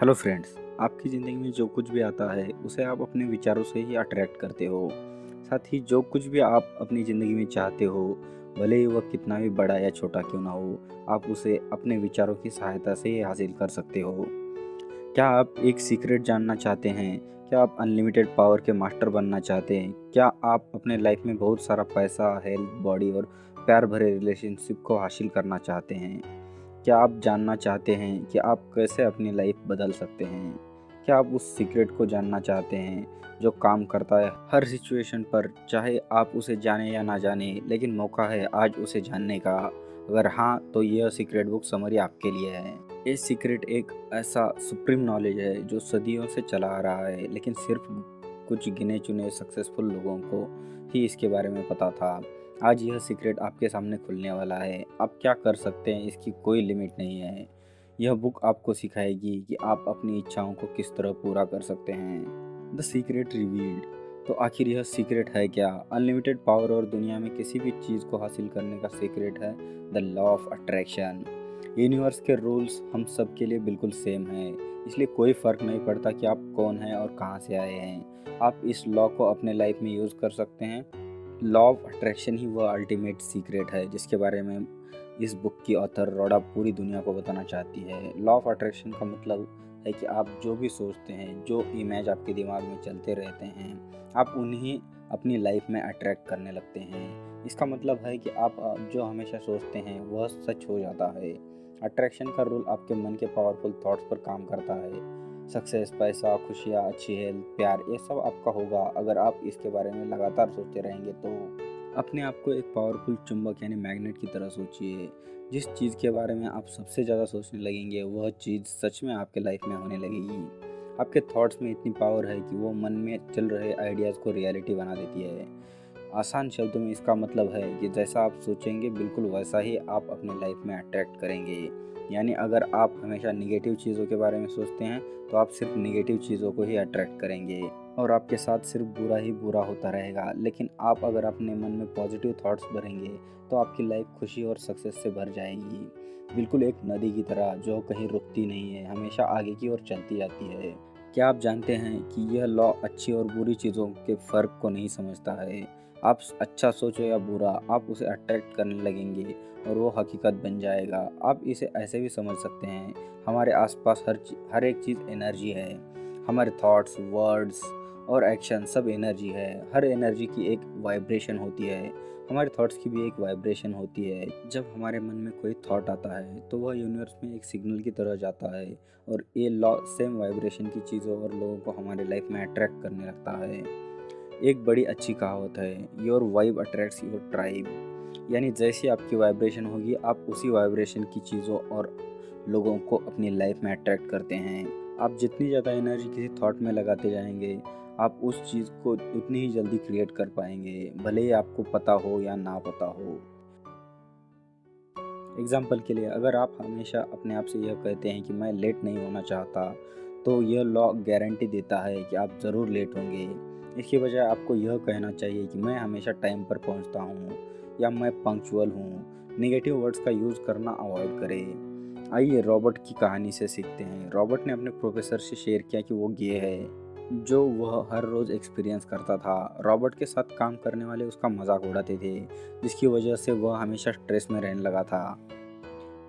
Hello friends. आपकी ज़िंदगी में जो कुछ भी आता है उसे आप अपने विचारों से ही अट्रैक्ट करते हो। साथ ही जो कुछ भी आप अपनी ज़िंदगी में चाहते हो, भले ही वह कितना भी बड़ा या छोटा क्यों ना हो, आप उसे अपने विचारों की सहायता से ही हासिल कर सकते हो। क्या आप एक सीक्रेट जानना चाहते हैं? क्या आप अनलिमिटेड पावर के मास्टर बनना चाहते हैं? क्या आप अपने लाइफ में बहुत सारा पैसा, हेल्थ, बॉडी और प्यार भरे रिलेशनशिप को हासिल करना चाहते हैं? क्या आप जानना चाहते हैं कि आप कैसे अपनी लाइफ बदल सकते हैं? क्या आप उस सीक्रेट को जानना चाहते हैं जो काम करता है हर सिचुएशन पर, चाहे आप उसे जाने या ना जाने, लेकिन मौका है आज उसे जानने का। अगर हाँ, तो यह सीक्रेट बुक समरी आपके लिए है। ये सीक्रेट एक ऐसा सुप्रीम नॉलेज है जो सदियों से चला आ रहा है, लेकिन सिर्फ कुछ गिने चुने सक्सेसफुल लोगों को ही इसके बारे में पता था। आज यह सीक्रेट आपके सामने खुलने वाला है। आप क्या कर सकते हैं इसकी कोई लिमिट नहीं है। यह बुक आपको सिखाएगी कि आप अपनी इच्छाओं को किस तरह पूरा कर सकते हैं। The secret revealed. तो आखिर यह सीक्रेट है क्या? अनलिमिटेड पावर और दुनिया में किसी भी चीज़ को हासिल करने का सीक्रेट है the law of attraction. Universe के रूल्स हम सब के लिए बिल्कुल सेम हैं, इसलिए कोई फ़र्क नहीं पड़ता कि आप कौन हैं और कहाँ से आए हैं। आप इस लॉ को अपने लाइफ में यूज़ कर सकते हैं। लॉ ऑफ अट्रैक्शन ही वह अल्टीमेट सीक्रेट है जिसके बारे में इस बुक की ऑथर रोडा पूरी दुनिया को बताना चाहती है। लॉ ऑफ अट्रैक्शन का मतलब है कि आप जो भी सोचते हैं, जो इमेज आपके दिमाग में चलते रहते हैं, आप उन्हें अपनी लाइफ में अट्रैक्ट करने लगते हैं। इसका मतलब है कि आप जो हमेशा सोचते हैं वह सच हो जाता है। अट्रैक्शन का रूल आपके मन के पावरफुल थॉट्स पर काम करता है। सक्सेस, पैसा, खुशियाँ, अच्छी हेल्थ, प्यार, ये सब आपका होगा अगर आप इसके बारे में लगातार सोचते रहेंगे तो। अपने आप को एक पावरफुल चुंबक यानी मैग्नेट की तरह सोचिए। जिस चीज़ के बारे में आप सबसे ज़्यादा सोचने लगेंगे वह चीज़ सच में आपके लाइफ में होने लगेगी। आपके थॉट्स में इतनी पावर है कि वो मन में चल रहे आइडियाज़ को रियलिटी बना देती है। आसान शब्दों में इसका मतलब है कि जैसा आप सोचेंगे बिल्कुल वैसा ही आप अपने लाइफ में अट्रैक्ट करेंगे। यानी अगर आप हमेशा निगेटिव चीज़ों के बारे में सोचते हैं तो आप सिर्फ निगेटिव चीज़ों को ही अट्रैक्ट करेंगे और आपके साथ सिर्फ बुरा ही बुरा होता रहेगा। लेकिन आप अगर अपने मन में पॉजिटिव थॉट्स भरेंगे तो आपकी लाइफ खुशी और सक्सेस से भर जाएगी, बिल्कुल एक नदी की तरह जो कहीं रुकती नहीं है, हमेशा आगे की ओर चलती जाती है। क्या आप जानते हैं कि यह लॉ अच्छी और बुरी चीज़ों के फ़र्क को नहीं समझता है? आप अच्छा सोचो या बुरा, आप उसे अट्रैक्ट करने लगेंगे और वो हकीकत बन जाएगा। आप इसे ऐसे भी समझ सकते हैं, हमारे आसपास हर एक चीज़ एनर्जी है। हमारे थॉट्स, वर्ड्स और एक्शन सब एनर्जी है। हर एनर्जी की एक वाइब्रेशन होती है। हमारे थॉट्स की भी एक वाइब्रेशन होती है। जब हमारे मन में कोई थॉट आता है तो वह यूनिवर्स में एक सिग्नल की तरह जाता है और ये लॉ सेम वाइब्रेशन की चीज़ों और लोगों को हमारे लाइफ में अट्रैक्ट करने लगता है। एक बड़ी अच्छी कहावत है, your vibe attracts your tribe. यानी जैसी आपकी वाइब्रेशन होगी आप उसी वाइब्रेशन की चीज़ों और लोगों को अपनी लाइफ में अट्रैक्ट करते हैं। आप जितनी ज़्यादा एनर्जी किसी थॉट में लगाते जाएंगे आप उस चीज़ को उतनी ही जल्दी क्रिएट कर पाएंगे, भले ही आपको पता हो या ना पता हो। एग्जाम्पल के लिए, अगर आप हमेशा अपने आप से यह कहते हैं कि मैं लेट नहीं होना चाहता, तो यह लॉ गारंटी देता है कि आप ज़रूर लेट होंगे। इसकी बजाय आपको यह कहना चाहिए कि मैं हमेशा टाइम पर पहुंचता हूं या मैं पंक्चुअल हूं। नेगेटिव वर्ड्स का यूज़ करना अवॉइड करें। आइए रॉबर्ट की कहानी से सीखते हैं। रॉबर्ट ने अपने प्रोफेसर से शेयर किया कि वो गे है, जो वह हर रोज़ एक्सपीरियंस करता था। रॉबर्ट के साथ काम करने वाले उसका मजाक उड़ाते थे, जिसकी वजह से वह हमेशा स्ट्रेस में रहने लगा था।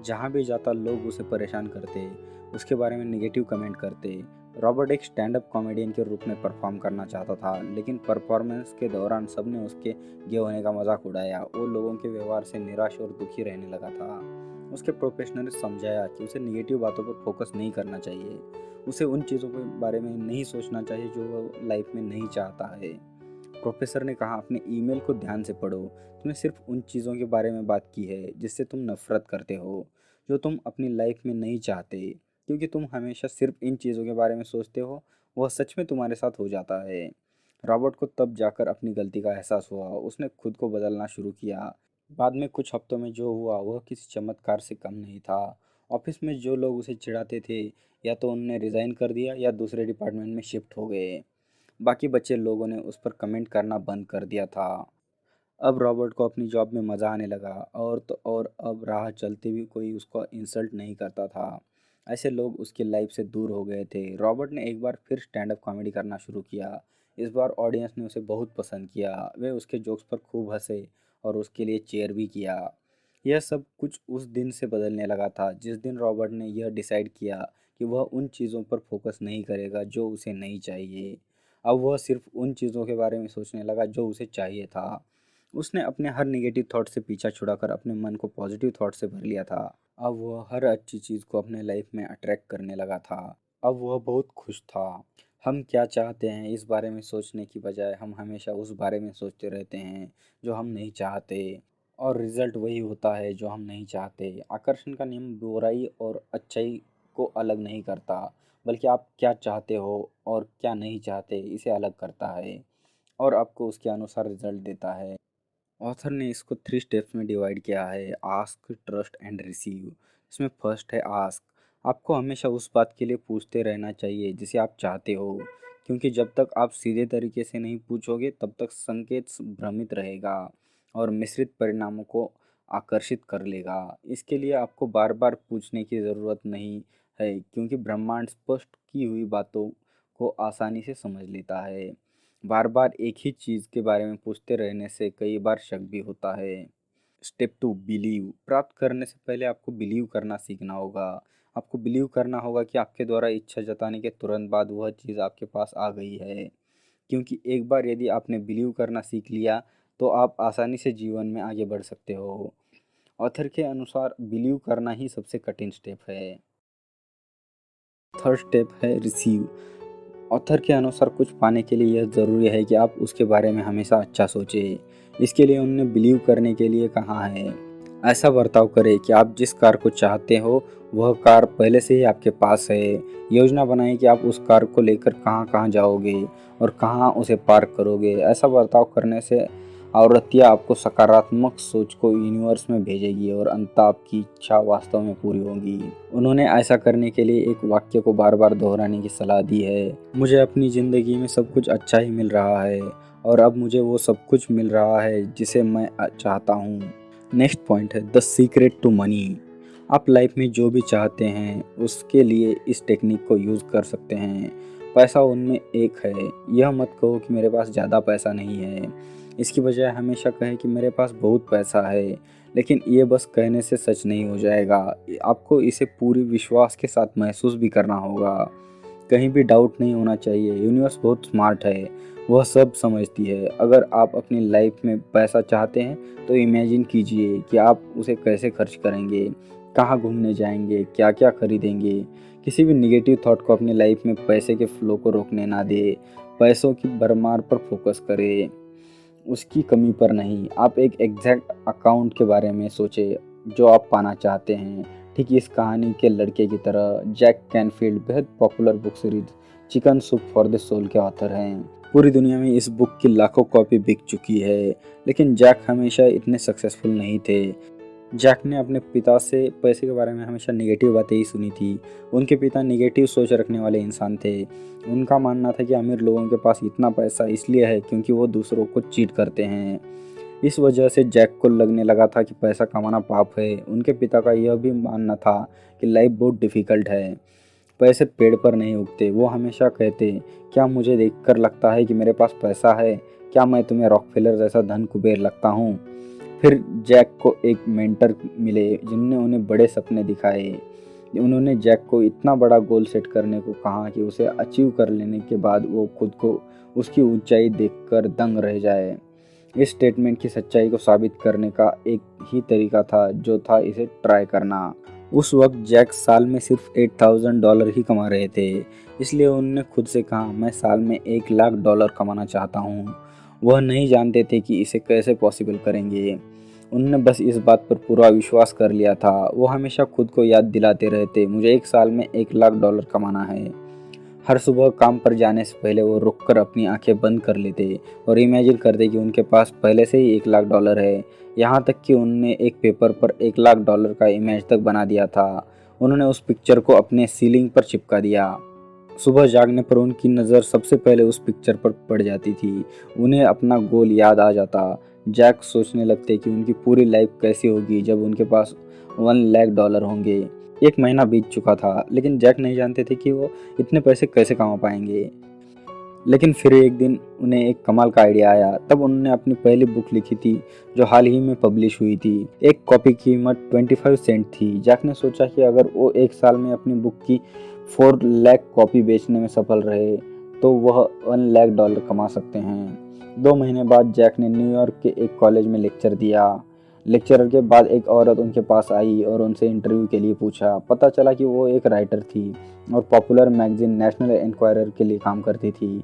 जहाँ भी जाता लोग उसे परेशान करते, उसके बारे में नेगेटिव कमेंट करते। रॉबर्ट एक स्टैंड अप कॉमेडियन के रूप में परफॉर्म करना चाहता था, लेकिन परफॉर्मेंस के दौरान सबने उसके गे होने का मजाक उड़ाया। वो लोगों के व्यवहार से निराश और दुखी रहने लगा था। उसके प्रोफेशनल ने समझाया कि उसे नेगेटिव बातों पर फोकस नहीं करना चाहिए, उसे उन चीज़ों के बारे में नहीं सोचना चाहिए जो वो लाइफ में नहीं चाहता है। प्रोफेसर ने कहा, अपने ईमेल को ध्यान से पढ़ो। तुमने सिर्फ उन चीज़ों के बारे में बात की है जिससे तुम नफरत करते हो, जो तुम अपनी लाइफ में नहीं चाहते। क्योंकि तुम हमेशा सिर्फ इन चीज़ों के बारे में सोचते हो, वह सच में तुम्हारे साथ हो जाता है। रॉबर्ट को तब जाकर अपनी गलती का एहसास हुआ। उसने खुद को बदलना शुरू किया। बाद में कुछ हफ्तों में जो हुआ वह किसी चमत्कार से कम नहीं था। ऑफिस में जो लोग उसे चिढ़ाते थे, या तो उन्होंने रिज़ाइन कर दिया या दूसरे डिपार्टमेंट में शिफ्ट हो गए। बाकी बचे लोगों ने उस पर कमेंट करना बंद कर दिया था। अब रॉबर्ट को अपनी जॉब में मज़ा आने लगा, और तो और अब राह चलते भी कोई उसको इंसल्ट नहीं करता था। ऐसे लोग उसकी लाइफ से दूर हो गए थे। रॉबर्ट ने एक बार फिर स्टैंड अप कॉमेडी करना शुरू किया। इस बार ऑडियंस ने उसे बहुत पसंद किया। वे उसके जोक्स पर खूब हंसे और उसके लिए चेयर भी किया। यह सब कुछ उस दिन से बदलने लगा था जिस दिन रॉबर्ट ने यह डिसाइड किया कि वह उन चीज़ों पर फोकस नहीं करेगा जो उसे नहीं चाहिए। अब वह सिर्फ उन चीज़ों के बारे में सोचने लगा जो उसे चाहिए था। उसने अपने हर नेगेटिव थॉट से पीछा छुड़ाकर अपने मन को पॉजिटिव थॉट से भर लिया था। अब वह हर अच्छी चीज़ को अपने लाइफ में अट्रैक्ट करने लगा था। अब वह बहुत खुश था। हम क्या चाहते हैं इस बारे में सोचने की बजाय हम हमेशा उस बारे में सोचते रहते हैं जो हम नहीं चाहते, और रिजल्ट वही होता है जो हम नहीं चाहते। आकर्षण का नियम बुराई और अच्छाई को अलग नहीं करता, बल्कि आप क्या चाहते हो और क्या नहीं चाहते इसे अलग करता है और आपको उसके अनुसार रिजल्ट देता है। ऑथर ने इसको 3 स्टेप्स में डिवाइड किया है: आस्क, ट्रस्ट एंड रिसीव। इसमें फर्स्ट है आस्क। आपको हमेशा उस बात के लिए पूछते रहना चाहिए जिसे आप चाहते हो, क्योंकि जब तक आप सीधे तरीके से नहीं पूछोगे तब तक संकेत भ्रमित रहेगा और मिश्रित परिणामों को आकर्षित कर लेगा। इसके लिए आपको बार बार पूछने की ज़रूरत नहीं है, क्योंकि ब्रह्मांड स्पष्ट की हुई बातों को आसानी से समझ लेता है। बार बार एक ही चीज़ के बारे में पूछते रहने से कई बार शक भी होता है। Step 2, believe. प्राप्त करने से पहले आपको बिलीव करना सीखना होगा। आपको बिलीव करना होगा कि आपके द्वारा इच्छा जताने के तुरंत बाद वह चीज़ आपके पास आ गई है, क्योंकि एक बार यदि आपने बिलीव करना सीख लिया तो आप आसानी से जीवन में आगे बढ़ सकते हो। ऑथर के अनुसार बिलीव करना ही सबसे कठिन स्टेप है। थर्ड स्टेप है रिसीव। ऑथर के अनुसार कुछ पाने के लिए यह ज़रूरी है कि आप उसके बारे में हमेशा अच्छा सोचें। इसके लिए उन्होंने बिलीव करने के लिए कहा है, ऐसा बर्ताव करें कि आप जिस कार को चाहते हो वह कार पहले से ही आपके पास है। योजना बनाएं कि आप उस कार को लेकर कहाँ कहाँ जाओगे और कहाँ उसे पार्क करोगे। ऐसा बर्ताव करने से आवृत्तियाँ आपको सकारात्मक सोच को यूनिवर्स में भेजेगी और अंततः आपकी इच्छा वास्तव में पूरी होगी। उन्होंने ऐसा करने के लिए एक वाक्य को बार बार दोहराने की सलाह दी है: मुझे अपनी ज़िंदगी में सब कुछ अच्छा ही मिल रहा है और अब मुझे वो सब कुछ मिल रहा है जिसे मैं चाहता हूँ। नेक्स्ट पॉइंट है द सीक्रेट टू मनी। आप लाइफ में जो भी चाहते हैं उसके लिए इस टेक्निक को यूज़ कर सकते हैं। पैसा उनमें एक है। यह मत कहो कि मेरे पास ज़्यादा पैसा नहीं है, इसकी बजाय हमेशा कहें कि मेरे पास बहुत पैसा है। लेकिन ये बस कहने से सच नहीं हो जाएगा, आपको इसे पूरी विश्वास के साथ महसूस भी करना होगा। कहीं भी डाउट नहीं होना चाहिए। यूनिवर्स बहुत स्मार्ट है, वह सब समझती है। अगर आप अपनी लाइफ में पैसा चाहते हैं तो इमेजिन कीजिए कि आप उसे कैसे खर्च करेंगे, कहाँ घूमने जाएंगे, क्या क्या खरीदेंगे। किसी भी निगेटिव थॉट को अपनी लाइफ में पैसे के फ्लो को रोकने ना दे। पैसों की भरमार पर फोकस करें, उसकी कमी पर नहीं। आप एक एग्जैक्ट अकाउंट के बारे में सोचें जो आप पाना चाहते हैं। ठीक इस कहानी के लड़के की तरह जैक कैनफील्ड बेहद popular book series chicken soup for the soul के ऑथर हैं। पूरी दुनिया में इस बुक की लाखों कॉपी बिक चुकी है, लेकिन जैक हमेशा इतने सक्सेसफुल नहीं थे। जैक ने अपने पिता से पैसे के बारे में हमेशा नेगेटिव बातें ही सुनी थी। उनके पिता नेगेटिव सोच रखने वाले इंसान थे। उनका मानना था कि अमीर लोगों के पास इतना पैसा इसलिए है क्योंकि वो दूसरों को चीट करते हैं। इस वजह से जैक को लगने लगा था कि पैसा कमाना पाप है। उनके पिता का यह भी मानना था कि लाइफ बहुत डिफ़िकल्ट है, पैसे पेड़ पर नहीं उगते। वो हमेशा कहते, क्या मुझे देखकर लगता है कि मेरे पास पैसा है? क्या मैं तुम्हें रॉकफेलर जैसा धन कुबेर लगता हूँ? फिर जैक को एक मेंटर मिले जिन्होंने उन्हें बड़े सपने दिखाए। उन्होंने जैक को इतना बड़ा गोल सेट करने को कहा कि उसे अचीव कर लेने के बाद वो खुद को उसकी ऊंचाई देखकर दंग रह जाए। इस स्टेटमेंट की सच्चाई को साबित करने का एक ही तरीका था, जो था इसे ट्राई करना। उस वक्त जैक साल में सिर्फ $8,000 ही कमा रहे थे, इसलिए उन्होंने खुद से कहा, मैं साल में $1,00,000 कमाना चाहता हूँ। वह नहीं जानते थे कि इसे कैसे पॉसिबल करेंगे। उन्होंने बस इस बात पर पूरा विश्वास कर लिया था। वो हमेशा खुद को याद दिलाते रहते, मुझे एक साल में $1,00,000 कमाना है। हर सुबह काम पर जाने से पहले वो रुककर अपनी आंखें बंद कर लेते और इमेजिन करते कि उनके पास पहले से ही $1,00,000 है। यहाँ तक कि उन्होंने एक पेपर पर $1,00,000 का इमेज तक बना दिया था। उन्होंने उस पिक्चर को अपने सीलिंग पर चिपका दिया। सुबह जागने पर उनकी नज़र सबसे पहले उस पिक्चर पर पड़ जाती थी। उन्हें अपना गोल याद आ जाता। जैक सोचने लगते कि उनकी पूरी लाइफ कैसी होगी जब उनके पास $1,00,000 होंगे। एक महीना बीत चुका था, लेकिन जैक नहीं जानते थे कि वो इतने पैसे कैसे कमा पाएंगे। लेकिन फिर एक दिन उन्हें एक कमाल का आइडिया आया। तब उन्होंने अपनी पहली बुक लिखी थी, जो हाल ही में पब्लिश हुई थी। एक कॉपी की कीमत 25 सेंट थी। जैक ने सोचा कि अगर वो एक साल में अपनी बुक की 4 लाख कॉपी बेचने में सफल रहे तो वह $1 लाख कमा सकते हैं। 2 महीने बाद जैक ने न्यूयॉर्क के एक कॉलेज में लेक्चर दिया। लेक्चर के बाद एक औरत उनके पास आई और उनसे इंटरव्यू के लिए पूछा। पता चला कि वो एक राइटर थी और पॉपुलर मैगजीन नेशनल इंक्वायरर के लिए काम करती थी।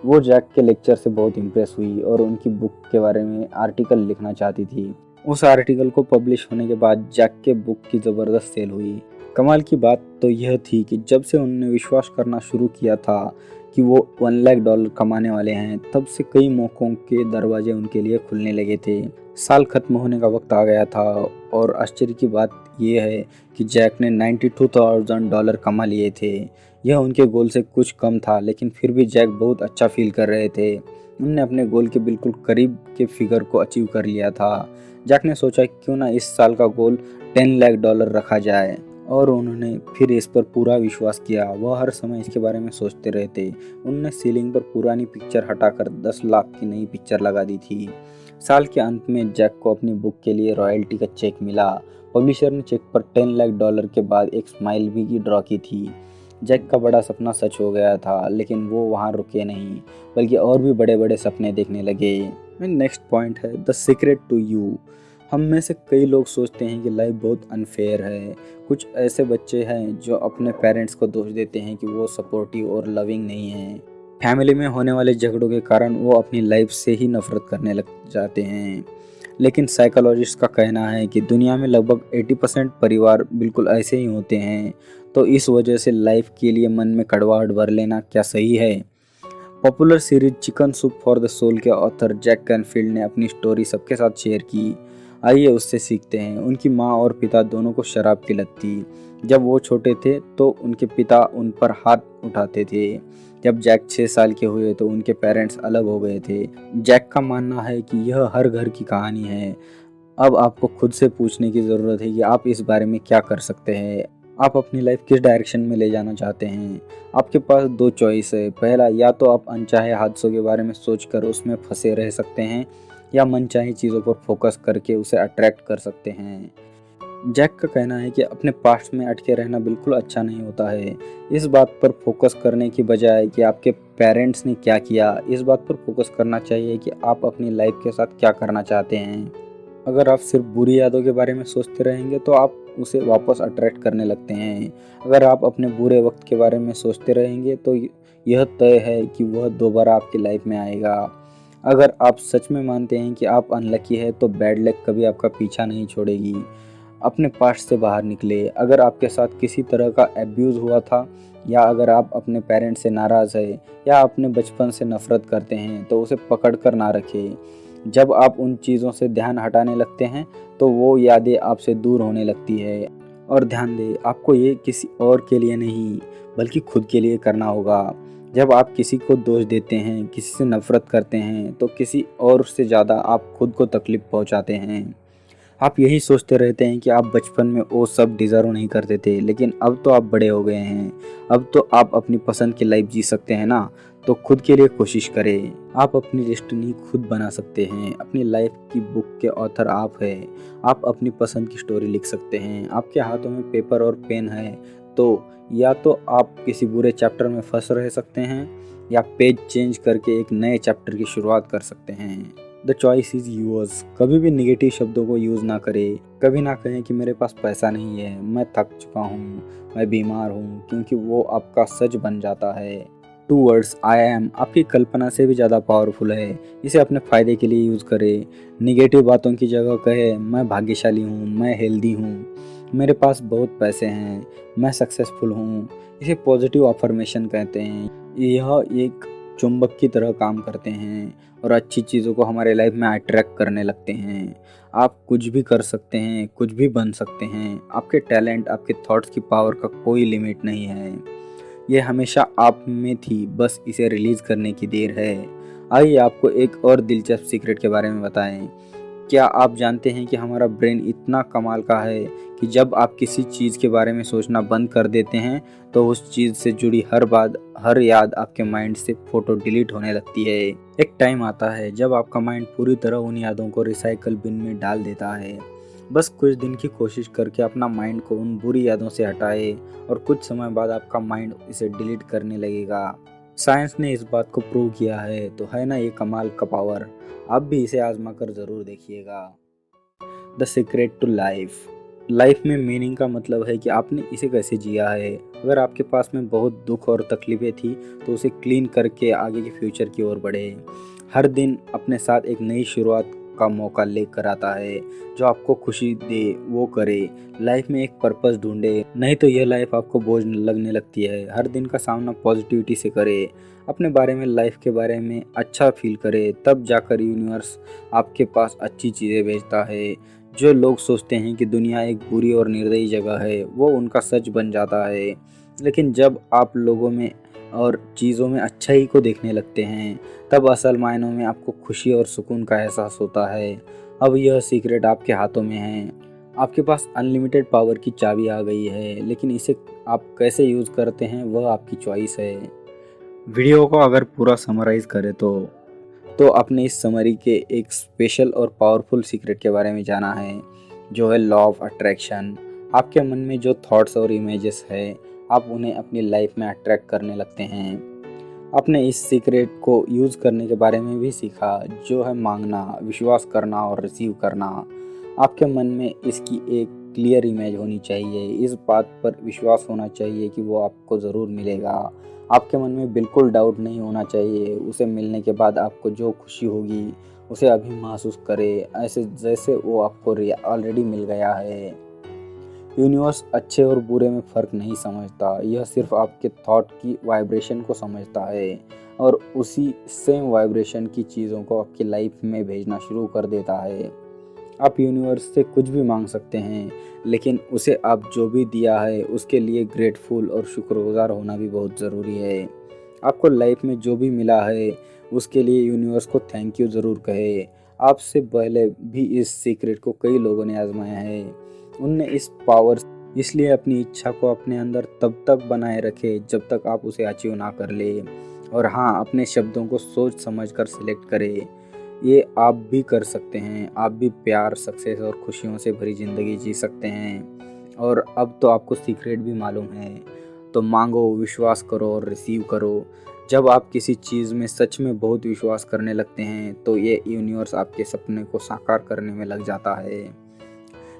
वो जैक के लेक्चर से बहुत इम्प्रेस हुई और उनकी बुक के बारे में आर्टिकल लिखना चाहती थी। उस आर्टिकल को पब्लिश होने के बाद जैक के बुक की ज़बरदस्त सेल हुई। कमाल की बात तो यह थी कि जब से उन्होंने विश्वास करना शुरू किया था कि वो $1 लाख कमाने वाले हैं, तब से कई मौक़ों के दरवाजे उनके लिए खुलने लगे थे। साल खत्म होने का वक्त आ गया था और आश्चर्य की बात यह है कि जैक ने $92,000 कमा लिए थे। यह उनके गोल से कुछ कम था, लेकिन फिर भी जैक बहुत अच्छा फील कर रहे थे। उन्होंने अपने गोल के बिल्कुल करीब के फिगर को अचीव कर लिया था। जैक ने सोचा क्यों ना इस साल का गोल $10 लाख रखा जाए, और उन्होंने फिर इस पर पूरा विश्वास किया। वह हर समय इसके बारे में सोचते रहते। उन्होंने सीलिंग पर पुरानी पिक्चर हटाकर 10 लाख की नई पिक्चर लगा दी थी। साल के अंत में जैक को अपनी बुक के लिए रॉयल्टी का चेक मिला। पब्लिशर ने चेक पर $10 लाख के बाद एक स्माइल भी ड्रॉ की थी। जैक का बड़ा सपना सच हो गया था, लेकिन वो वहाँ रुके नहीं, बल्कि और भी बड़े बड़े सपने देखने लगे। नेक्स्ट पॉइंट है द सीक्रेट टू यू। हम में से कई लोग सोचते हैं कि लाइफ बहुत अनफेयर है। कुछ ऐसे बच्चे हैं जो अपने पेरेंट्स को दोष देते हैं कि वो सपोर्टिव और लविंग नहीं हैं। फैमिली में होने वाले झगड़ों के कारण वो अपनी लाइफ से ही नफरत करने लग जाते हैं। लेकिन साइकोलॉजिस्ट का कहना है कि दुनिया में लगभग 80% परिवार बिल्कुल ऐसे ही होते हैं। तो इस वजह से लाइफ के लिए मन में कड़वाहट भर लेना क्या सही है? Popular series chicken soup for the soul के ऑथर जैक कैनफील्ड ने अपनी स्टोरी सबके साथ शेयर की। आइए उससे सीखते हैं। उनकी माँ और पिता दोनों को शराब की लत थी। जब वो छोटे थे तो उनके पिता उन पर हाथ उठाते थे। जब जैक 6 साल के हुए तो उनके पेरेंट्स अलग हो गए थे। जैक का मानना है कि यह हर घर की कहानी है। अब आपको खुद से पूछने की ज़रूरत है कि आप इस बारे में क्या कर सकते हैं। आप अपनी लाइफ किस डायरेक्शन में ले जाना चाहते हैं? आपके पास 2 चॉइस है। पहला, या तो आप अनचाहे हादसों के बारे में सोचकर उसमें फंसे रह सकते हैं, या मनचाही चीज़ों पर फोकस करके उसे अट्रैक्ट कर सकते हैं। जैक का कहना है कि अपने पास्ट में अटके रहना बिल्कुल अच्छा नहीं होता है। इस बात पर फोकस करने की बजाय कि आपके पेरेंट्स ने क्या किया, इस बात पर फोकस करना चाहिए कि आप अपनी लाइफ के साथ क्या करना चाहते हैं। अगर आप सिर्फ बुरी यादों के बारे में सोचते रहेंगे तो आप उसे वापस अट्रैक्ट करने लगते हैं। अगर आप अपने बुरे वक्त के बारे में सोचते रहेंगे तो यह तय है कि वह दोबारा आपकी लाइफ में आएगा। अगर आप सच में मानते हैं कि आप अनलकी है तो बैड लक कभी आपका पीछा नहीं छोड़ेगी। अपने पास्ट से बाहर निकले। अगर आपके साथ किसी तरह का एब्यूज़ हुआ था, या अगर आप अपने पेरेंट्स से नाराज़ है, या अपने बचपन से नफ़रत करते हैं, तो उसे पकड़ कर ना रखें। जब आप उन चीज़ों से ध्यान हटाने लगते हैं तो वो यादें आपसे दूर होने लगती है। और ध्यान दें, आपको ये किसी और के लिए नहीं बल्कि खुद के लिए करना होगा। जब आप किसी को दोष देते हैं, किसी से नफ़रत करते हैं, तो किसी और से ज़्यादा आप खुद को तकलीफ़ पहुंचाते हैं। आप यही सोचते रहते हैं कि आप बचपन में वो सब डिज़र्व नहीं करते थे, लेकिन अब तो आप बड़े हो गए हैं। अब तो आप अपनी पसंद की लाइफ जी सकते हैं ना, तो खुद के लिए कोशिश करें। आप अपनी डेस्टिनी खुद बना सकते हैं। अपनी लाइफ की बुक के ऑथर आप हैं। आप अपनी पसंद की स्टोरी लिख सकते हैं। आपके हाथों में पेपर और पेन है तो या तो आप किसी बुरे चैप्टर में फंस रह सकते हैं, या पेज चेंज करके एक नए चैप्टर की शुरुआत कर सकते हैं। The choice is yours. कभी भी निगेटिव शब्दों को यूज़ ना करें। कभी ना कहें कि मेरे पास पैसा नहीं है, मैं थक चुका हूँ, मैं बीमार हूँ, क्योंकि वो आपका सच बन जाता है। 2 वर्ड्स आई एम आपकी कल्पना से भी ज़्यादा पावरफुल है। इसे अपने फ़ायदे के लिए यूज़ करें। निगेटिव बातों की जगह कहे मैं भाग्यशाली हूँ, मैं हेल्दी हूँ, मेरे पास बहुत पैसे हैं, मैं सक्सेसफुल हूँ। इसे पॉजिटिव अफर्मेशन कहते हैं। यह एक चुंबक की तरह काम करते हैं और अच्छी चीज़ों को हमारे लाइफ में अट्रैक्ट करने लगते हैं। आप कुछ भी कर सकते हैं, कुछ भी बन सकते हैं। आपके टैलेंट, आपके थॉट्स की पावर का कोई लिमिट नहीं है। ये हमेशा आप में थी, बस इसे रिलीज़ करने की देर है। आइए आपको एक और दिलचस्प सीक्रेट के बारे में बताएं। क्या आप जानते हैं कि हमारा ब्रेन इतना कमाल का है कि जब आप किसी चीज़ के बारे में सोचना बंद कर देते हैं तो उस चीज़ से जुड़ी हर बात, हर याद आपके माइंड से फ़ोटो डिलीट होने लगती है। एक टाइम आता है जब आपका माइंड पूरी तरह उन यादों को रिसाइकल बिन में डाल देता है। बस कुछ दिन की कोशिश करके अपना माइंड को उन बुरी यादों से हटाए और कुछ समय बाद आपका माइंड इसे डिलीट करने लगेगा। साइंस ने इस बात को प्रूव किया है, तो है ना ये कमाल का पावर। आप भी इसे आजमा कर ज़रूर देखिएगा। The secret to life. Life में मीनिंग का मतलब है कि आपने इसे कैसे जिया है। अगर आपके पास में बहुत दुख और तकलीफें थी तो उसे क्लीन करके आगे के फ्यूचर की ओर बढ़े। हर दिन अपने साथ एक नई शुरुआत का मौका लेकर आता है। जो आपको खुशी दे वो करे। लाइफ में एक पर्पस ढूंढे, नहीं तो यह लाइफ आपको बोझ लगने लगती है। हर दिन का सामना पॉजिटिविटी से करे। अपने बारे में, लाइफ के बारे में अच्छा फील करे, तब जाकर यूनिवर्स आपके पास अच्छी चीज़ें भेजता है। जो लोग सोचते हैं कि दुनिया एक बुरी और निर्दयी जगह है, वो उनका सच बन जाता है। लेकिन जब आप लोगों में और चीज़ों में अच्छाई को देखने लगते हैं, तब असल मायनों में आपको खुशी और सुकून का एहसास होता है। अब यह सीक्रेट आपके हाथों में है। आपके पास अनलिमिटेड पावर की चाबी आ गई है, लेकिन इसे आप कैसे यूज़ करते हैं वह आपकी चॉइस है। वीडियो को अगर पूरा समराइज़ करें तो आपने इस समरी के एक स्पेशल और पावरफुल सीक्रेट के बारे में जाना है, जो है लॉ ऑफ अट्रैक्शन। आपके मन में जो थॉट्स और इमेजेस है, आप उन्हें अपनी लाइफ में अट्रैक्ट करने लगते हैं। आपने इस सीक्रेट को यूज़ करने के बारे में भी सीखा, जो है मांगना, विश्वास करना और रिसीव करना। आपके मन में इसकी एक क्लियर इमेज होनी चाहिए। इस बात पर विश्वास होना चाहिए कि वो आपको ज़रूर मिलेगा। आपके मन में बिल्कुल डाउट नहीं होना चाहिए। उसे मिलने के बाद आपको जो खुशी होगी उसे अभी महसूस करें, ऐसे जैसे वो आपको ऑलरेडी मिल गया है। यूनिवर्स अच्छे और बुरे में फ़र्क नहीं समझता, यह सिर्फ आपके थॉट की वाइब्रेशन को समझता है और उसी सेम वाइब्रेशन की चीज़ों को आपकी लाइफ में भेजना शुरू कर देता है। आप यूनिवर्स से कुछ भी मांग सकते हैं, लेकिन उसे आप जो भी दिया है उसके लिए ग्रेटफुल और शुक्रगुजार होना भी बहुत ज़रूरी है। आपको लाइफ में जो भी मिला है उसके लिए यूनिवर्स को थैंक यू ज़रूर कहे। आपसे पहले भी इस सीक्रेट को कई लोगों ने आजमाया है। उनने इस पावर इसलिए अपनी इच्छा को अपने अंदर तब तक बनाए रखे जब तक आप उसे अचीव ना कर ले। और हाँ, अपने शब्दों को सोच समझ कर सिलेक्ट करें। ये आप भी कर सकते हैं। आप भी प्यार, सक्सेस और खुशियों से भरी ज़िंदगी जी सकते हैं। और अब तो आपको सीक्रेट भी मालूम है, तो मांगो, विश्वास करो और रिसीव करो। जब आप किसी चीज़ में सच में बहुत विश्वास करने लगते हैं तो ये यूनिवर्स आपके सपने को साकार करने में लग जाता है।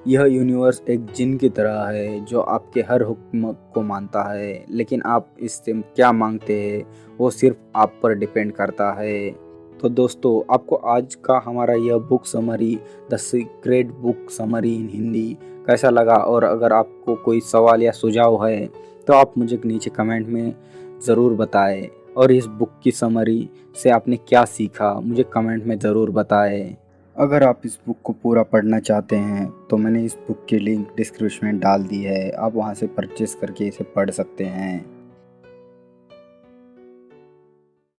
यह यूनिवर्स एक जिन की तरह है जो आपके हर हुक्म को मानता है, लेकिन आप इससे क्या मांगते हैं वो सिर्फ आप पर डिपेंड करता है। तो दोस्तों, आपको आज का हमारा यह book summary, the secret book summary इन हिंदी कैसा लगा? और अगर आपको कोई सवाल या सुझाव है तो आप मुझे नीचे कमेंट में ज़रूर बताएं। और इस बुक की समरी से आपने क्या सीखा मुझे कमेंट में ज़रूर बताएं। अगर आप इस बुक को पूरा पढ़ना चाहते हैं तो मैंने इस बुक की लिंक डिस्क्रिप्शन में डाल दी है, आप वहां से परचेस करके इसे पढ़ सकते हैं।